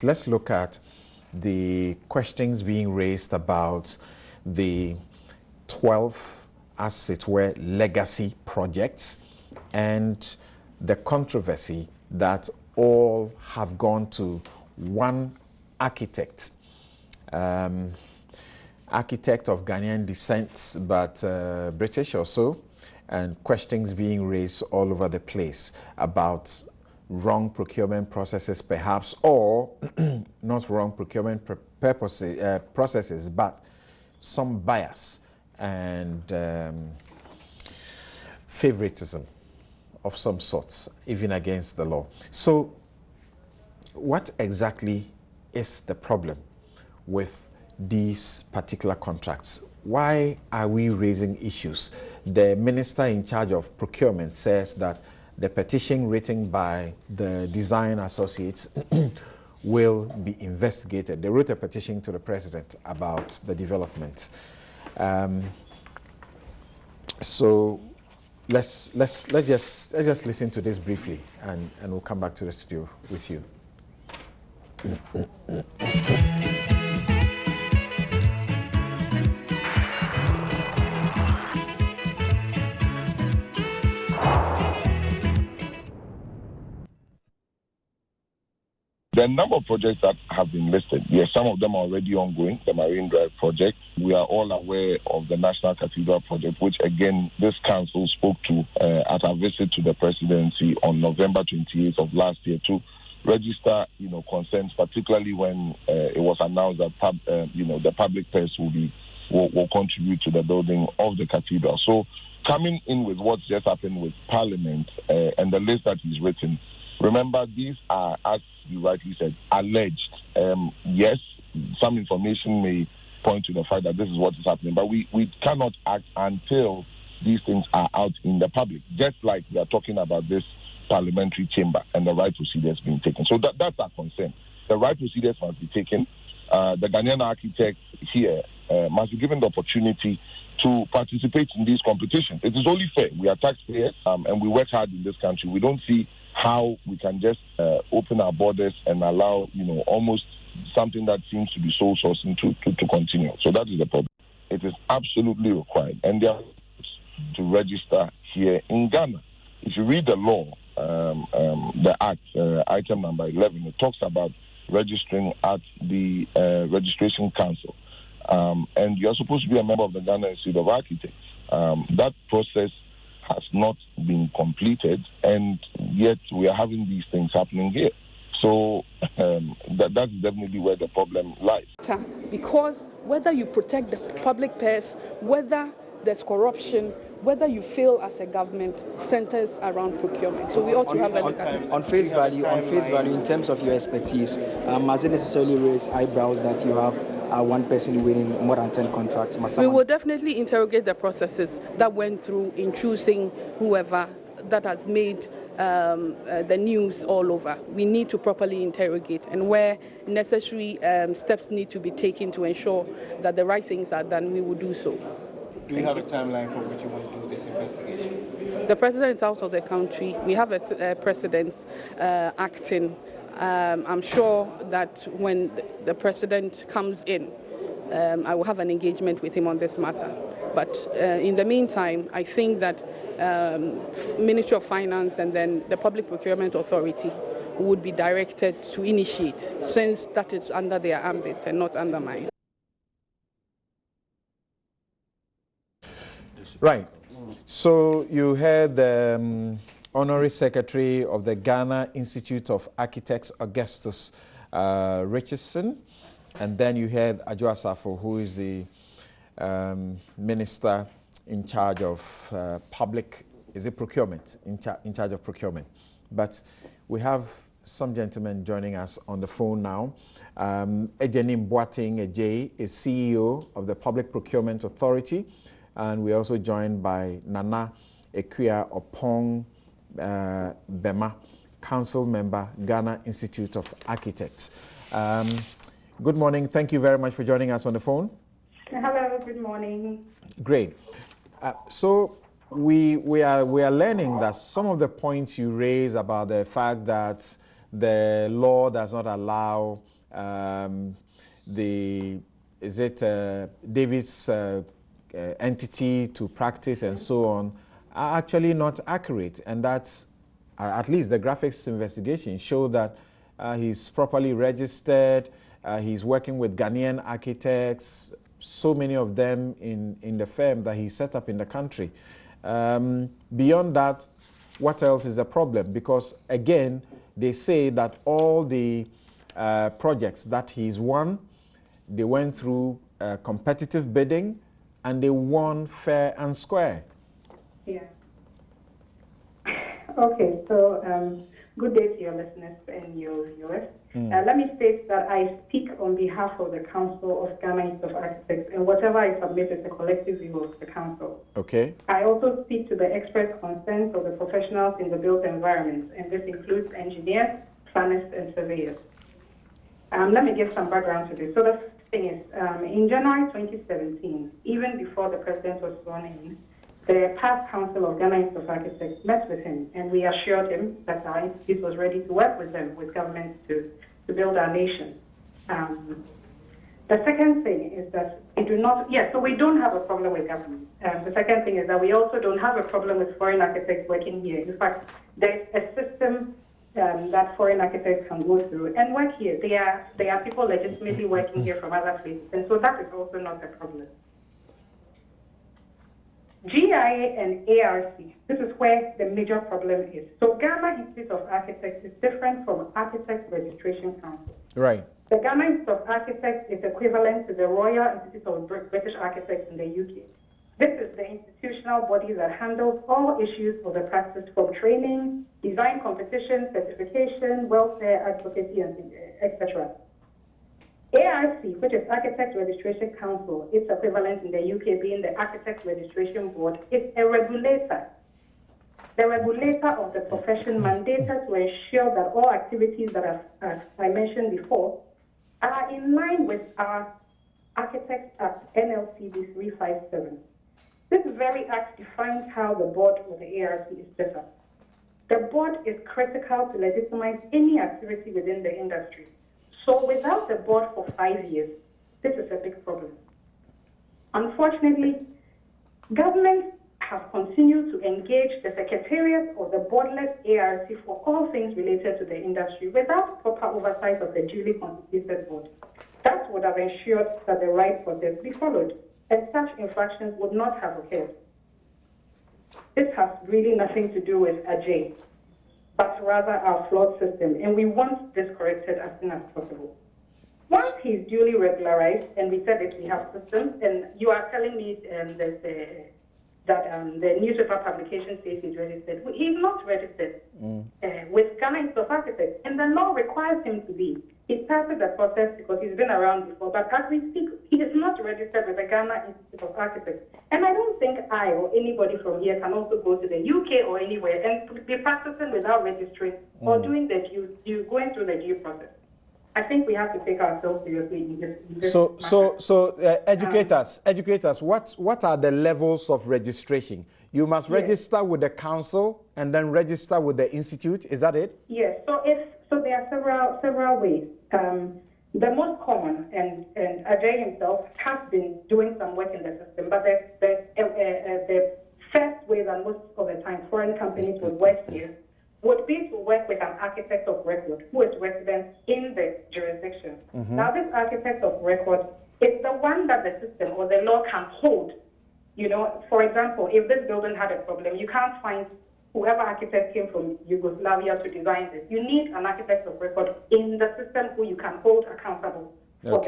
Let's look at the questions being raised about the 12, as it were, legacy projects and the controversy that all have gone to one architect. Architect of Ghanaian descent, but British or so, and questions being raised all over the place about wrong procurement processes perhaps, or not wrong procurement processes, but some bias and favoritism of some sorts, even against the law. So what exactly is the problem with these particular contracts? Why are we raising issues? The minister in charge of procurement says that the petition written by the design associates will be investigated. They wrote a petition to the president about the development. So let's just listen to this briefly, and we'll come back to the studio with you. There are a number of projects that have been listed. Yes, some of them are already ongoing, the Marine Drive project. We are all aware of the National Cathedral project, which again, this council spoke to at a visit to the presidency on November 28th of last year to register, concerns, particularly when it was announced that, the public purse will contribute to the building of the cathedral. So coming in with what's just happened with Parliament and the list that is written, remember, these are, as you rightly said, alleged. Yes, some information may point to the fact that this is what is happening, but we cannot act until these things are out in the public, just like we are talking about this parliamentary chamber and the right procedures being taken. So that's our concern. The right procedures must be taken. The Ghanaian architects here must be given the opportunity to participate in these competitions. It is only fair. We are taxpayers and we work hard in this country. We don't see how we can just open our borders and allow, almost something that seems to be sole sourcing to continue. So that is the problem. It is absolutely required. And they are to register here in Ghana. If you read the law, the Act, item number 11, it talks about registering at the Registration Council. And you're supposed to be a member of the Ghana Institute of Architects. That process has not been completed, and yet we are having these things happening here. So that's definitely where the problem lies. Because whether you protect the public purse, whether there's corruption, whether you fail as a government, centers around procurement. So we ought to have a look at it. On face value, in terms of your expertise, has it necessarily raised eyebrows that you have one person winning more than 10 contracts? We will definitely interrogate the processes that went through in choosing whoever that has made the news all over. We need to properly interrogate, and where necessary steps need to be taken to ensure that the right things are done, we will do so. Do you have a timeline for which you want to do this investigation? The president is out of the country. We have a president acting. I'm sure that when the president comes in, I will have an engagement with him on this matter. But in the meantime, I think that Ministry of Finance and then the Public Procurement Authority would be directed to initiate, since that is under their ambit and not under mine. Right. So you heard the Honorary Secretary of the Ghana Institute of Architects, Augustus Richardson, and then you heard Adjo Asafo, who is the Minister in charge of procurement, in charge of procurement. But we have some gentlemen joining us on the phone now. David Adjaye is CEO of the Public Procurement Authority, and we're also joined by Nana Ekwia Opong Bema, Council Member, Ghana Institute of Architects. Good morning. Thank you very much for joining us on the phone. Hello, good morning. Great. So we are learning that some of the points you raise about the fact that the law does not allow David's entity to practice and so on, are actually not accurate. And that's, at least the graphics investigation showed that he's properly registered, he's working with Ghanaian architects, so many of them in the firm that he set up in the country. Beyond that, what else is the problem? Because again, they say that all the projects that he's won, they went through competitive bidding and they won fair and square. Yeah. Okay, so good day to your listeners and your viewers. Let me state that I speak on behalf of the Council of Ghana Institute of Architects, and whatever I submit is a collective view of the Council. Okay. I also speak to the expert concerns of the professionals in the built environment, and this includes engineers, planners, and surveyors. Let me give some background to this. So the first thing is, in January 2017, even before the president was sworn in, the past Council of Ghana Institute of Architects met with him, and we assured him that our institute was ready to work with them, with government, to build our nation. The second thing is that we do not, so we don't have a problem with government. The second thing is that we also don't have a problem with foreign architects working here. In fact, there's a system that foreign architects can go through and work here. There are people legitimately working here from other places, and so that is also not a problem. GIA and ARC, this is where the major problem is. So Ghana Institute of Architects is different from Architects Registration Council. Right. The Ghana Institute of Architects is equivalent to the Royal Institute of British Architects in the UK. This is the institutional body that handles all issues of the practice, from training, design competition, certification, welfare, advocacy, and etc. ARC, which is Architects Registration Council, its equivalent in the UK being the Architects Registration Board, is a regulator. The regulator of the profession, mandated to ensure that all activities that, as I mentioned before, are in line with our Architects Act NLCB 357. This very act defines how the board of the ARC is set up. The board is critical to legitimize any activity within the industry. So without the board for 5 years, this is a big problem. Unfortunately, government has continued to engage the secretariat of the boardless ARC for all things related to the industry without proper oversight of the duly constituted board. That would have ensured that the right process be followed, and such infractions would not have occurred. This has really nothing to do with Adjaye, but rather our flawed system, and we want this corrected as soon as possible. Once he's duly regularized, and we said that we have systems, and you are telling me that the newspaper publication says he's registered. He's not registered with Ghana Institute of Architects, and the law requires him to be. He started the process because he's been around before, but as we speak, he is not registered with the Ghana Institute of Architects. And I don't think I or anybody from here can also go to the UK or anywhere and be practicing without registering or doing the going through the due process. I think we have to take ourselves seriously in this educators, what are the levels of registration? You must register with the council and then register with the institute. Is that it? Yes. So there are several ways. The most common, and Adjaye himself has been doing some work in the system, but the first way that most of the time foreign companies would work here would be to work with an architect of record who is resident in the jurisdiction. Now, this architect of record is the one that the system or the law can hold. You know, for example, if this building had a problem, you can't find whoever architect came from Yugoslavia to design this. You need an architect of record in the system who you can hold accountable for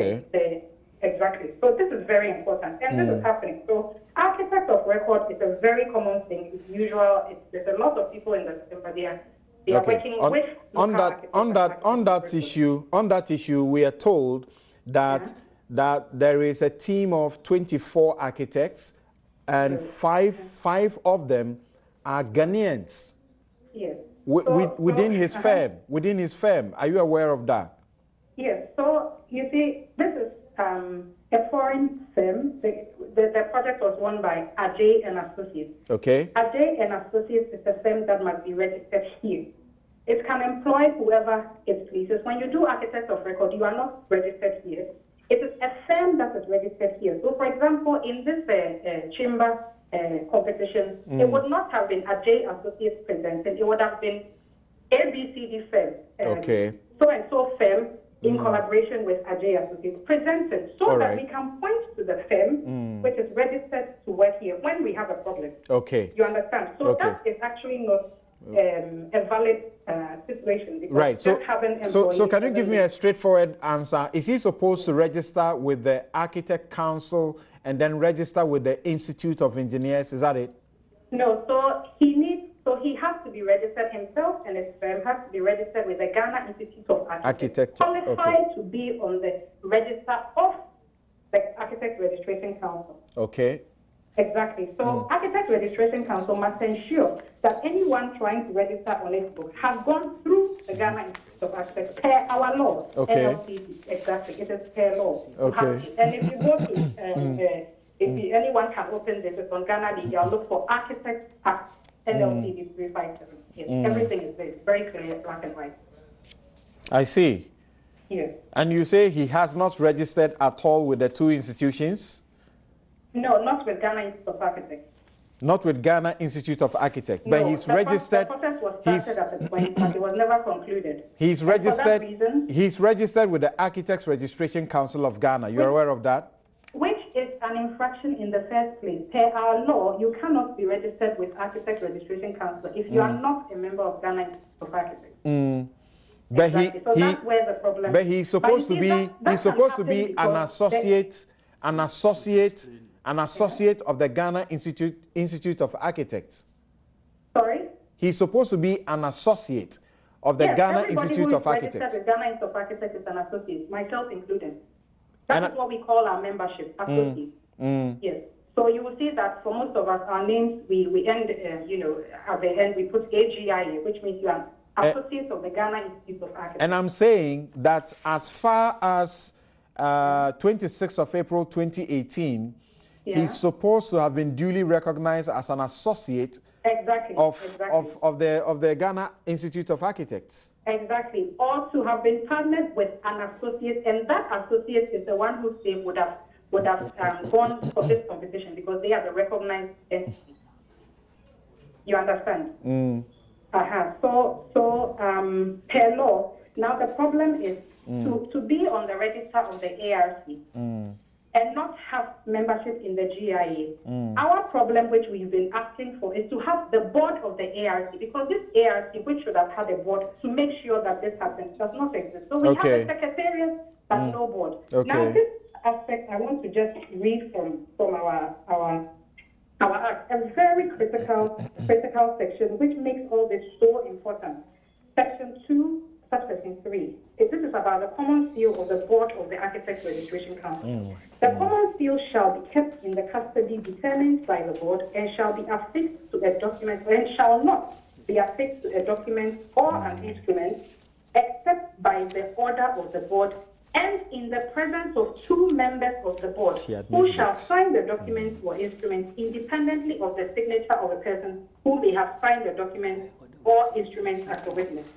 exactly. So this is very important, and this is happening. So architect of record is a very common thing. It's usual. There's a lot of people in the system, but they are working with on that issue. We are told that there is a team of 24 architects, and five of them are Ghanaians. Yes. Within his firm. Within his firm. Are you aware of that? Yes. So you see, this is a foreign firm. The project was won by Adjaye and Associates. Okay. Adjaye and Associates is a firm that must be registered here. It can employ whoever it pleases. When you do architect of record, you are not registered here. It is a firm that is registered here. So, for example, in this chamber competition, it would not have been Adjaye Associates presenting. It would have been ABCD firm. So-and-so firm in collaboration with Adjaye Associates presented, so that we can point to the firm which is registered to work here when we have a problem. You understand? So that is actually not a valid situation. Right. So can you give me a straightforward answer? Is he supposed to register with the Architect Council and then register with the Institute of Engineers? Is that it? No. So he has to be registered himself, and his firm has to be registered with the Ghana Institute of Architecture. Qualified to be on the register of the Architect Registration Council. Exactly. So Architect Registration Council must ensure that anyone trying to register on its book has gone through the Ghana Institute of Architects per our law. NLCC. Exactly. It is per law. And if you go to, anyone can open this, it's on Ghana Legal, look for Architect Act NLCC 357. Yes, everything is there. It's very clear, black and white. I see. Yes. And you say he has not registered at all with the two institutions? No, not with Ghana Institute of Architects. Not with Ghana Institute of Architects, no, but he's registered. The process was started at the point, but it was never concluded. He's registered. He's registered with the Architects Registration Council of Ghana. You're aware of that? Which is an infraction in the first place. Per our law, you cannot be registered with Architects Registration Council if you are not a member of Ghana Institute of Architects. But exactly. So that's where the problem. But he's supposed to be. He's supposed to be an associate of the Ghana Institute of Architects. Sorry? He's supposed to be an associate of the Ghana Institute of Architects. The Ghana Institute of Architects is an associate, myself included. That is what we call our membership, associate. Yes. So you will see that for most of us, our names, we end, at the end, we put AGIA, which means you are associate of the Ghana Institute of Architects. And I'm saying that as far as 26th of April 2018, he's supposed to have been duly recognized as an associate of the Ghana Institute of Architects. Exactly. Or to have been partnered with an associate, and that associate is the one whose name would have gone for this competition because they are the recognized entity. You understand? So per law, now the problem is to be on the register of the ARC and not have membership in the GIA. Our problem, which we've been asking for, is to have the board of the ARC, because this ARC, which should have had a board to make sure that this happens, does not exist. So we have a secretariat, but no board. Now, this aspect, I want to just read from our act, a very critical section, which makes all this so important. Section 2, subsection 3. This is about the common seal of the board of the Architects Registration Council. The common seal shall be kept in the custody determined by the board and shall be affixed to a document, and shall not be affixed to a document or an instrument except by the order of the board and in the presence of two members of the board who shall sign the document or instrument independently of the signature of a person who may have signed the document or instrument as a witness.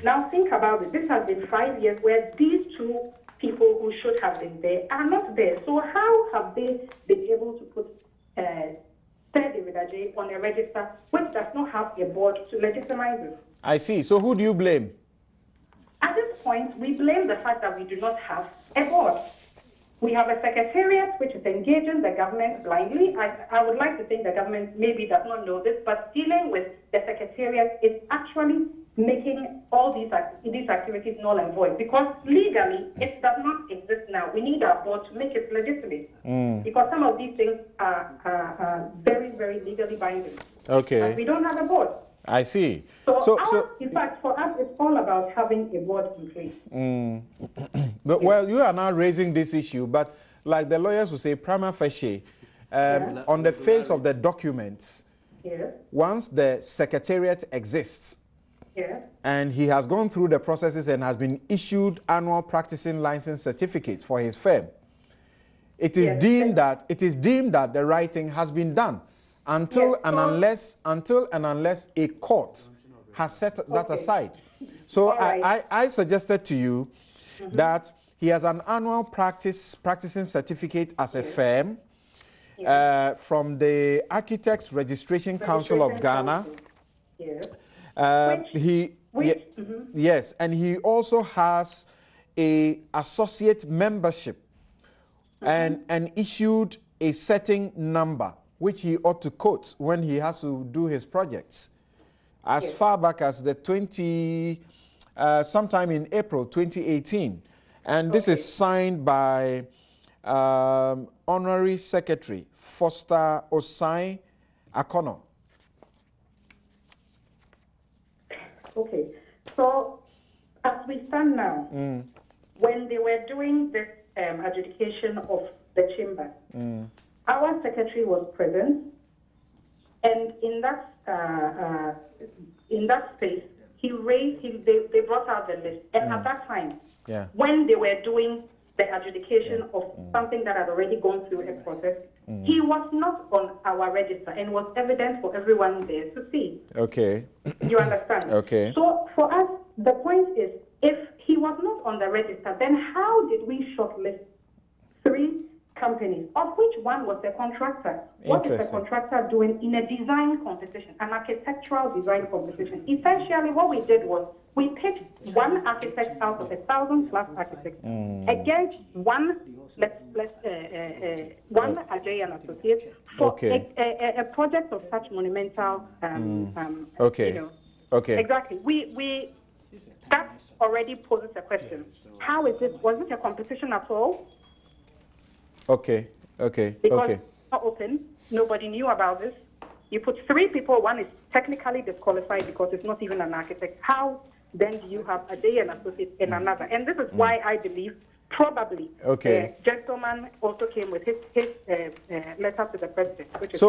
Now think about it. This has been 5 years where these two people who should have been there are not there. So how have they been able to put Sir David Adjaye on a register which does not have a board to legitimize it? I see. So who do you blame? At this point, we blame the fact that we do not have a board. We have a secretariat which is engaging the government blindly. I would like to think the government maybe does not know this, but dealing with the secretariat is actually making all these activities null and void, because legally it does not exist now. We need our board to make it legitimate, because some of these things are very, very legally binding. But we don't have a board. I see. So in fact, for us, it's all about having a board in place. But, well, you are now raising this issue, but like the lawyers will say, prima facie, on the face of the documents, once the secretariat exists, and he has gone through the processes and has been issued annual practicing license certificates for his firm, it is deemed that the right thing has been done until and unless a court has set that aside. So I suggested to you that he has an annual practicing certificate as a firm from the Architects Registration Council of Ghana. Yes, and he also has a associate membership and issued a certain number which he ought to quote when he has to do his projects. As far back as the sometime in April 2018. And this is signed by Honorary Secretary Foster Osai Akono. Okay, so as we stand now, when they were doing this adjudication of the chamber, our secretary was present, and in that space, they brought out the list, and at that time, when they were doing the adjudication of something that had already gone through a process, he was not on our register and was evident for everyone there to see. Okay. You understand? Okay. So for us, the point is, if he was not on the register, then how did we shortlist 3 companies, of which one was a contractor? What is the contractor doing in a design competition, an architectural design competition? Essentially, what we did was we picked one architect out of 1,000+ architects against one Adjaye and Associates for a project of such monumental. Exactly. We that already poses a question. How is this? Was it a competition at all? Because it's not open, nobody knew about this. You put 3 people, one is technically disqualified because it's not even an architect. How then do you have Adjaye and Associates in another? And this is why I believe probably the gentleman also came with his letter to the president. Which is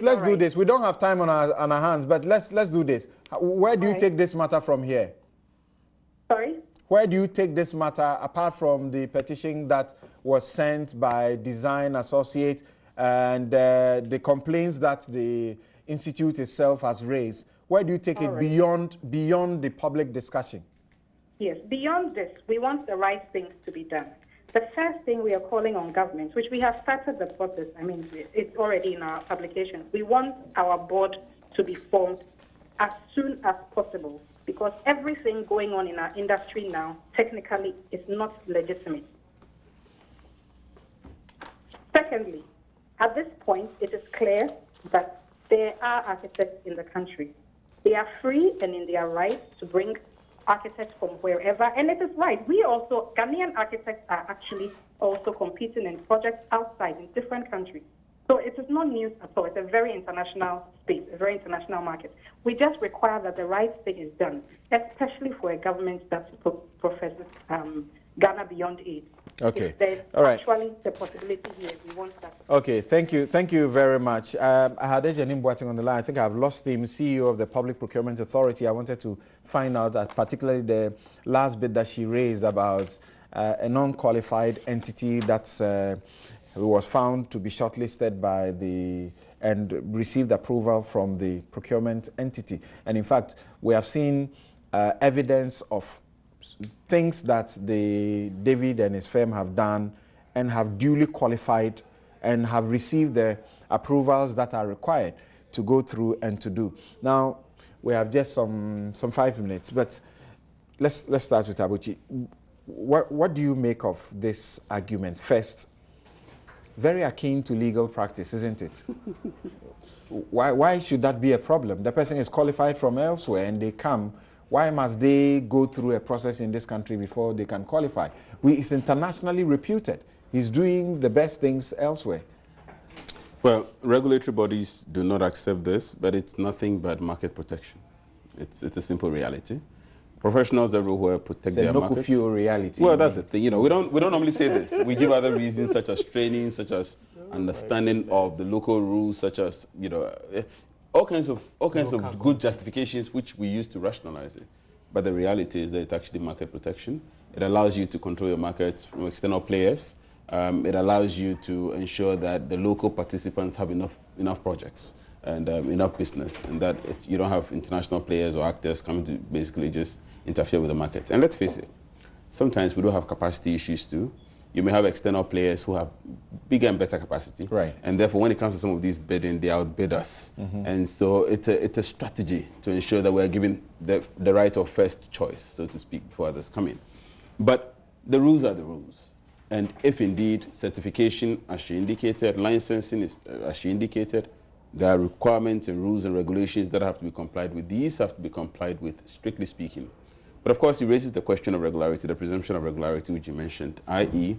let's do this. We don't have time on our hands, but let's do this. Where do you take this matter from here? Sorry? Where do you take this matter apart from the petition that was sent by Design Associate and the complaints that the institute itself has raised? Where do you take it beyond the public discussion? Yes, beyond this, we want the right things to be done. The first thing we are calling on government, which we have started the process, I mean, it's already in our application. We want our board to be formed as soon as possible, because everything going on in our industry now, technically, is not legitimate. Secondly, at this point, it is clear that there are architects in the country. They are free and in their right to bring architects from wherever, and it is right. We also, Ghanaian architects are actually also competing in projects outside in different countries. So it is not news at all. It's a very international space, a very international market. We just require that the right thing is done, especially for a government that professes Ghana beyond aid. Okay. If there's actually the possibility here, we want that. Okay, thank you very much. I had Adjaye Boateng on the line. I think I've lost him, CEO of the Public Procurement Authority. I wanted to find out that particularly the last bit that she raised about a non-qualified entity that's was found to be shortlisted by and received approval from the procurement entity. And in fact, we have seen evidence of things that David and his firm have done and have duly qualified and have received the approvals that are required to go through and to do. Now, we have just some 5 minutes, but let's start with Abuchi. What do you make of this argument? First, very akin to legal practice, isn't it? Why should that be a problem? The person is qualified from elsewhere and they come. Why must they go through a process in this country before they can qualify? It's internationally reputed. He's doing the best things elsewhere. Well, regulatory bodies do not accept this, but it's nothing but market protection. It's a simple reality. Professionals everywhere protect their markets. It's a no reality. Well, that's the thing. You know, we don't normally say this. We give other reasons, such as training, such as understanding of the local rules, such as all kinds of good justifications which we use to rationalize it. But the reality is that it's actually market protection. It allows you to control your markets from external players. It allows you to ensure that the local participants have enough projects. and enough business, and that you don't have international players or actors coming to basically just interfere with the market. And let's face it, sometimes we do have capacity issues too. You may have external players who have bigger and better capacity. Right. And therefore, when it comes to some of these bidding, they outbid us. And so it's a strategy to ensure that we're given the right of first choice, so to speak, before others come in. But the rules are the rules. And if indeed certification, as she indicated, licensing, is, as she indicated, there are requirements and rules and regulations that have to be complied with. These have to be complied with, strictly speaking. But of course, it raises the question of regularity, the presumption of regularity, which you mentioned, i.e.,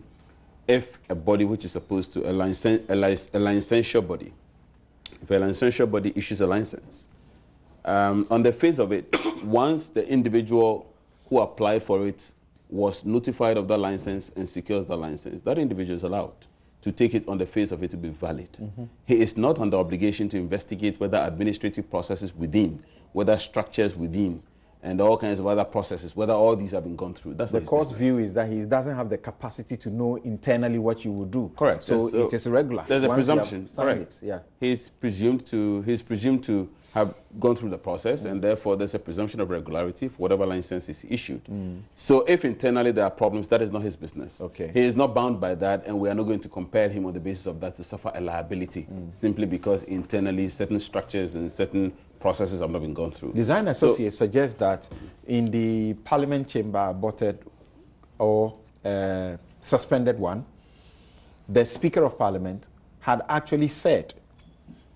if a body which is supposed to, a licensure body, if a licensure body issues a license, on the face of it, once the individual who applied for it was notified of that license and secures the license, that individual is allowed to take it on the face of it to be valid. He is not under obligation to investigate whether administrative processes within, whether structures within, and all kinds of other processes, whether all these have been gone through. That's the court's view is that he doesn't have the capacity to know internally what you will do. Correct. So it is irregular. There's a presumption. Correct. Yeah. He's presumed to have gone through the process, and therefore there's a presumption of regularity for whatever license is issued. So if internally there are problems, that is not his business. Okay. He is not bound by that, and we are not going to compel him on the basis of that to suffer a liability simply because internally certain structures and certain processes have not been gone through. Design Associates suggests that in the Parliament chamber aborted or suspended one, the Speaker of Parliament had actually said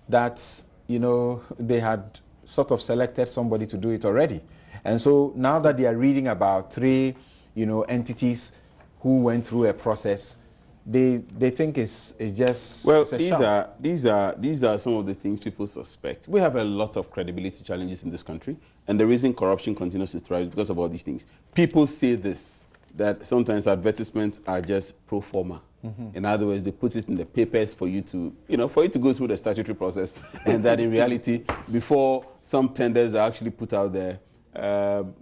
that, you know, they had sort of selected somebody to do it already. And so now that they are reading about 3, you know, entities who went through a process, they think it's just well. It's a these are some of the things people suspect. We have a lot of credibility challenges in this country, and the reason corruption continues to thrive is because of all these things. People say this, that sometimes advertisements are just pro forma. In other words, they put it in the papers for you to, for you to go through the statutory process, and that in reality, before some tenders are actually put out there,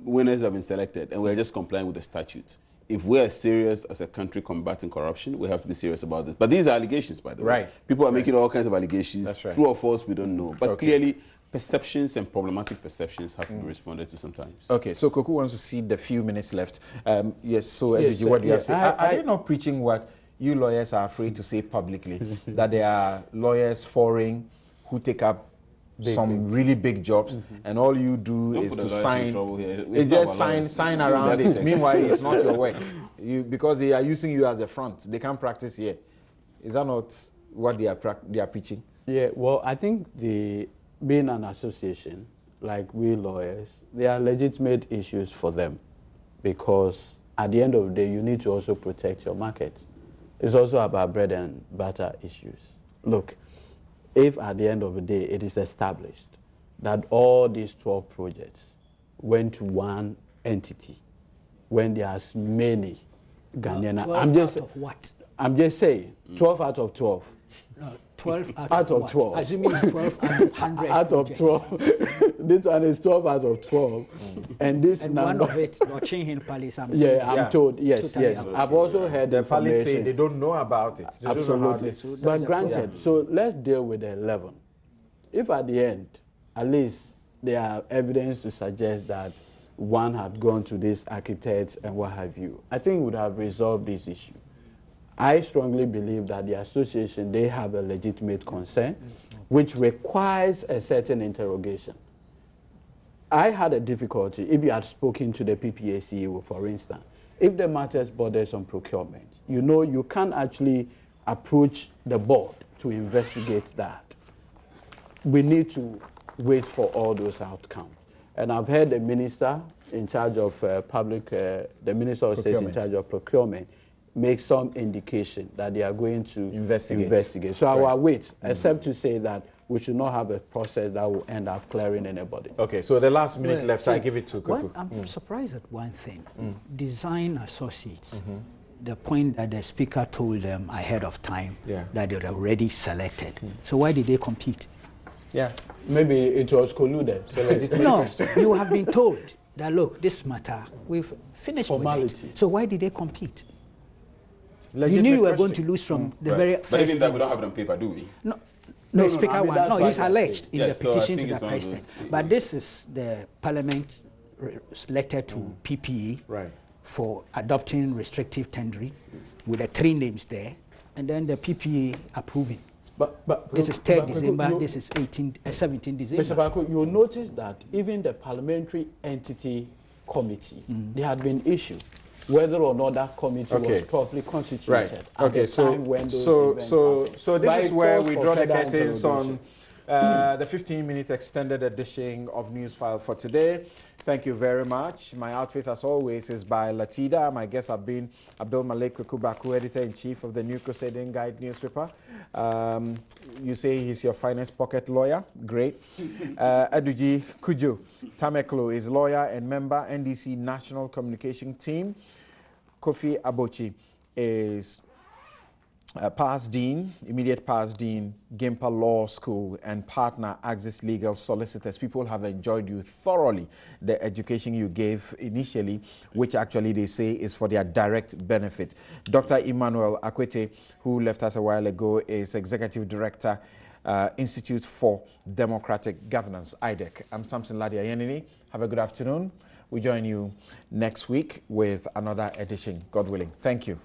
winners have been selected, and we're just complying with the statute. If we are serious as a country combating corruption, we have to be serious about this. But these are allegations, by the way. People are making all kinds of allegations. That's right. True or false, we don't know. But clearly, perceptions and problematic perceptions have to be responded to sometimes. Okay, so Koku wants to see the few minutes left. Yes, so Adjaye, what do you have to say? Are they not preaching what you lawyers are afraid to say publicly, that there are lawyers foreign who take up some really big jobs, and all you do is to sign. It's just sign around it. Meanwhile, it's not your work. Because they are using you as a front. They can't practice here. Is that not what they are preaching? Yeah, well, I think being an association, like we lawyers, there are legitimate issues for them, because at the end of the day, you need to also protect your market. It's also about bread and butter issues. Look, if at the end of the day it is established that all these 12 projects went to one entity, when there's many Ghanaian, 12 out of what? I'm just saying, 12 out of 12. No, 12 out of 12. Assuming it's 12 out of 100 out of 12. This one is 12 out of 12. And this and number, one of it, Chinhin Palace, I'm told, yes. I've also heard the police say they don't know about it. They Absolutely. Don't know how this, but granted, so let's deal with the 11. If at the end, at least there are evidence to suggest that one had gone to these architects and what have you, I think we would have resolved this issue. I strongly believe that the association, they have a legitimate concern, which requires a certain interrogation. I had a difficulty, if you had spoken to the PPA CEO, for instance, if the matters borders on procurement, you can't actually approach the board to investigate that. We need to wait for all those outcomes. And I've heard the minister in charge of the Minister of State in charge of procurement, make some indication that they are going to investigate. So I will wait, except to say that we should not have a process that will end up clearing anybody. Okay, so the last minute left, I give it to Koku. I'm surprised at one thing. Design Associates, the point that the speaker told them ahead of time that they were already selected. So why did they compete? Yeah, maybe it was colluded. So no, you have been told that, look, this matter, we've finished with it. So why did they compete? You knew you were going to lose from the very first. But even that, we don't have it on paper, do we? No, No, Speaker one. No, he's alleged in the petition to the President. But this is the Parliament letter to PPE for adopting restrictive tendering with the 3 names there, and then the PPE approving. But this is 3rd December, this is 17 December. Mr. Bako, you'll notice that even the Parliamentary Entity Committee, there had been issues whether or not that committee was properly constituted at the time when those so this is where we draw the curtains on the 15-minute extended edition of Newsfile for today. Thank you very much. My outfit, as always, is by Latida. My guests have been Abdul Malik Kubaku, editor-in-chief of the New Crusading Guide newspaper. You say he's your finest pocket lawyer. Great. Aduji Kujo Tameklo is lawyer and member, NDC National Communication Team. Kofi Abochi is past dean, immediate past dean, Gimpa Law School, and partner Axis Legal Solicitors. People have enjoyed you thoroughly, the education you gave initially, which actually they say is for their direct benefit. Dr. Emmanuel Akwete, who left us a while ago, is Executive Director, Institute for Democratic Governance, IDEC. I'm Samson Ladia Yenini. Have a good afternoon. We join you next week with another edition, God willing. Thank you.